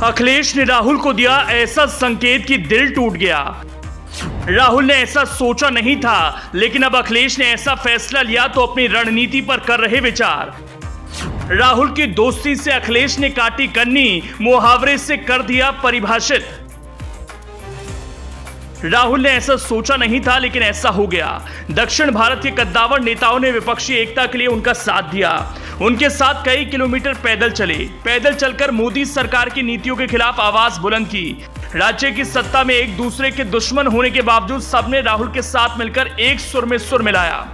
अखिलेश ने राहुल को दिया ऐसा संकेत कि दिल टूट गया। राहुल ने ऐसा सोचा नहीं था, लेकिन अब अखिलेश ने ऐसा फैसला लिया तो अपनी रणनीति पर कर रहे विचार। राहुल की दोस्ती से अखिलेश ने काटी कन्नी, मुहावरे से कर दिया परिभाषित। राहुल ने ऐसा सोचा नहीं था, लेकिन ऐसा हो गया। दक्षिण भारत के कद्दावर नेताओं ने विपक्षी एकता के लिए उनका साथ दिया। उनके साथ कई किलोमीटर पैदल चले। पैदल चलकर मोदी सरकार की नीतियों के खिलाफ आवाज बुलंद की। राज्य की सत्ता में एक दूसरे के दुश्मन होने के बावजूद सबने राहुल के साथ मिलकर एक सुर में सुर मिलाया।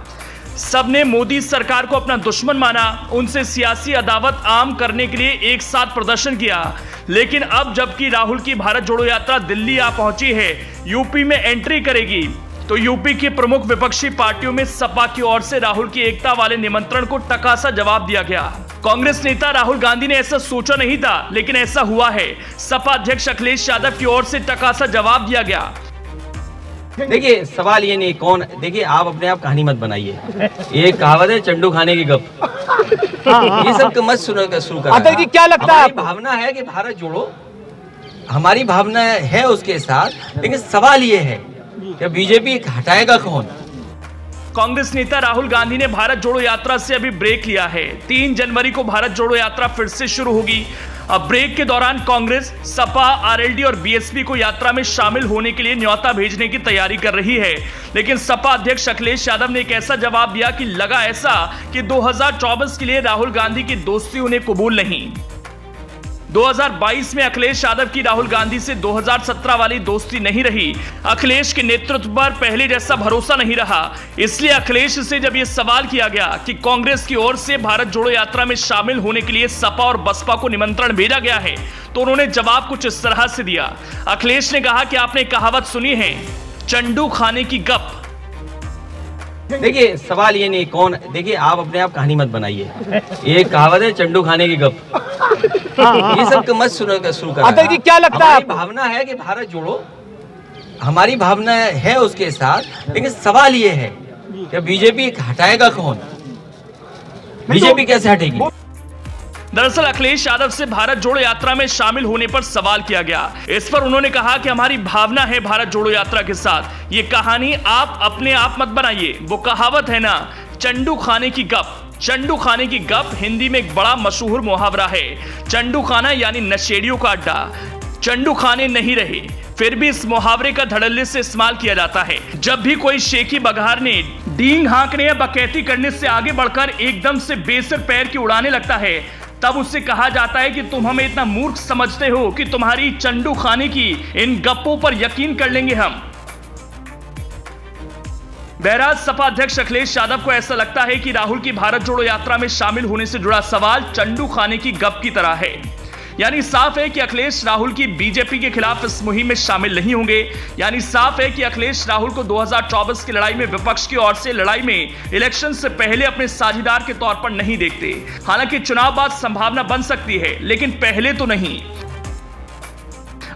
सबने मोदी सरकार को अपना दुश्मन माना, उनसे सियासी अदावत आम करने के लिए एक साथ प्रदर्शन किया। लेकिन अब जबकि राहुल की भारत जोड़ो यात्रा दिल्ली आ पहुंची है, यूपी में एंट्री करेगी, तो यूपी की प्रमुख विपक्षी पार्टियों में सपा की ओर से राहुल की एकता वाले निमंत्रण को टकासा जवाब दिया गया। कांग्रेस नेता राहुल गांधी ने ऐसा सोचा नहीं था, लेकिन ऐसा हुआ है। सपा अध्यक्ष अखिलेश यादव की ओर से टकासा जवाब दिया गया। देखिए, सवाल ये नहीं कौन, देखिए आप अपने आप कहानी मत बनाइए। ये कहावत है चंडू खाने की गप। ये सब मत शुरू कर। जी क्या लगता है? भावना है कि भारत जोड़ो, हमारी भावना है उसके साथ, लेकिन सवाल ये है कि बीजेपी हटाएगा कौन? कांग्रेस नेता राहुल गांधी ने भारत जोड़ो यात्रा से अभी ब्रेक लिया है। 3 जनवरी को भारत जोड़ो यात्रा फिर से शुरू होगी। अब ब्रेक के दौरान कांग्रेस, सपा, आरएलडी और बीएसपी को यात्रा में शामिल होने के लिए न्योता भेजने की तैयारी कर रही है। लेकिन सपा अध्यक्ष अखिलेश यादव ने एक ऐसा जवाब दिया कि लगा ऐसा कि 2024 के लिए राहुल गांधी की दोस्ती उन्हें कबूल नहीं। 2022 में अखिलेश यादव की राहुल गांधी से 2017 वाली दोस्ती नहीं रही। अखिलेश के नेतृत्व पर पहले जैसा भरोसा नहीं रहा। इसलिए अखिलेश से जब यह सवाल किया गया कि कांग्रेस की ओर से भारत जोड़ो यात्रा में शामिल होने के लिए सपा और बसपा को निमंत्रण भेजा गया है, तो उन्होंने जवाब कुछ इस तरह से दिया। अखिलेश ने कहा कि आपने कहावत सुनी है, चंडू खाने की गप। देखिए, सवाल ये नहीं कौन, देखिए आप अपने आप कहानी मत बनाइए। ये कहावत है चंडू खाने की गप। ये सब मत शुरू कर। जी क्या लगता है? भावना है कि भारत जोड़ो, हमारी भावना है उसके साथ, लेकिन सवाल ये है कि बीजेपी हटाएगा कौन? बीजेपी कैसे हटेगी? दरअसल अखिलेश यादव से भारत जोड़ो यात्रा में शामिल होने पर सवाल किया गया। इस पर उन्होंने कहा कि हमारी भावना है भारत जोड़ो यात्रा के साथ। ये कहानी आप अपने आप मत बनाइए। वो कहावत है ना, चंडू खाने की गप। चंडू खाने की गप हिंदी में एक बड़ा मशहूर मुहावरा है। चंडू खाना यानी नशेड़ियों का अड्डा। चंडू खाने नहीं रहे, फिर भी इस मुहावरे का धड़ल्ले से इस्तेमाल किया जाता है। जब भी कोई शेखी बघारने, डींग हाँकने या बकैती करने से आगे बढ़कर एकदम से बेसर पैर की उड़ाने लगता है, तब उससे कहा जाता है कि तुम हमें इतना मूर्ख समझते हो कि तुम्हारी चंडू खाने की इन गप्पों पर यकीन कर लेंगे हम। बहरहाल सपा अध्यक्ष अखिलेश यादव को ऐसा लगता है कि राहुल की भारत जोड़ो यात्रा में शामिल होने से जुड़ा सवाल चंडू खाने की गप की तरह है। यानी साफ है कि अखिलेश राहुल की बीजेपी के खिलाफ इस मुहिम में शामिल नहीं होंगे। यानी साफ है कि अखिलेश राहुल को 2024 की लड़ाई में विपक्ष की ओर से लड़ाई में इलेक्शन से पहले अपने साझेदार के तौर पर नहीं देखते। हालांकि चुनाव बाद संभावना बन सकती है, लेकिन पहले तो नहीं।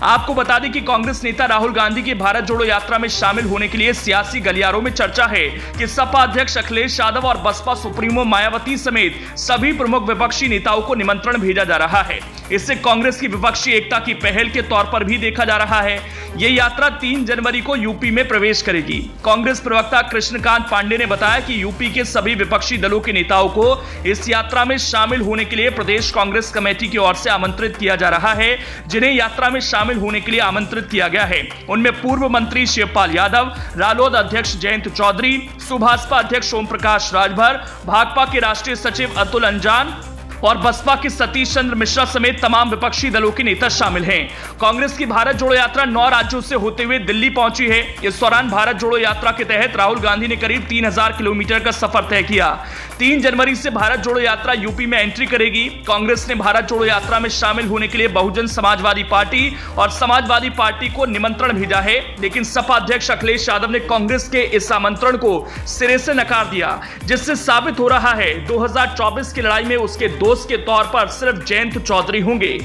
आपको बता दें कि कांग्रेस नेता राहुल गांधी की भारत जोड़ो यात्रा में शामिल होने के लिए सियासी गलियारों में चर्चा है कि सपा अध्यक्ष अखिलेश यादव और बसपा सुप्रीमो मायावती समेत सभी प्रमुख विपक्षी नेताओं को निमंत्रण भेजा जा रहा है। इससे कांग्रेस की विपक्षी एकता की पहल के तौर पर भी देखा जा रहा है। यह यात्रा 3 जनवरी को यूपी में प्रवेश करेगी। कांग्रेस प्रवक्ता कृष्णकांत पांडे ने बताया कि यूपी के सभी विपक्षी दलों के नेताओं को इस यात्रा में शामिल होने के लिए प्रदेश कांग्रेस कमेटी की ओर से आमंत्रित किया जा रहा है। जिन्हें यात्रा में शामिल होने के लिए आमंत्रित किया गया है, उनमें पूर्व मंत्री शिवपाल यादव, रालोद अध्यक्ष जयंत चौधरी, सुभाषपा अध्यक्ष ओम प्रकाश राजभर, भाकपा के राष्ट्रीय सचिव अतुल अंजान और बसपा के सतीश चंद्र मिश्रा समेत तमाम विपक्षी दलों के नेता शामिल हैं। कांग्रेस की भारत जोड़ो यात्रा 9 राज्यों से होते हुए दिल्ली पहुंची है। इस दौरान भारत जोड़ो यात्रा के तहत राहुल गांधी ने करीब 3000 किलोमीटर का सफर तय किया। 3 जनवरी से भारत जोड़ो यात्रा यूपी में एंट्री करेगी। कांग्रेस ने भारत जोड़ो यात्रा में शामिल होने के लिए बहुजन समाजवादी पार्टी और समाजवादी पार्टी को निमंत्रण भेजा है, लेकिन सपा अध्यक्ष अखिलेश यादव ने कांग्रेस के इस आमंत्रण को सिरे से नकार दिया, जिससे साबित हो रहा है 2024 की लड़ाई में उसके दोस्त के तौर पर सिर्फ जयंत चौधरी होंगे।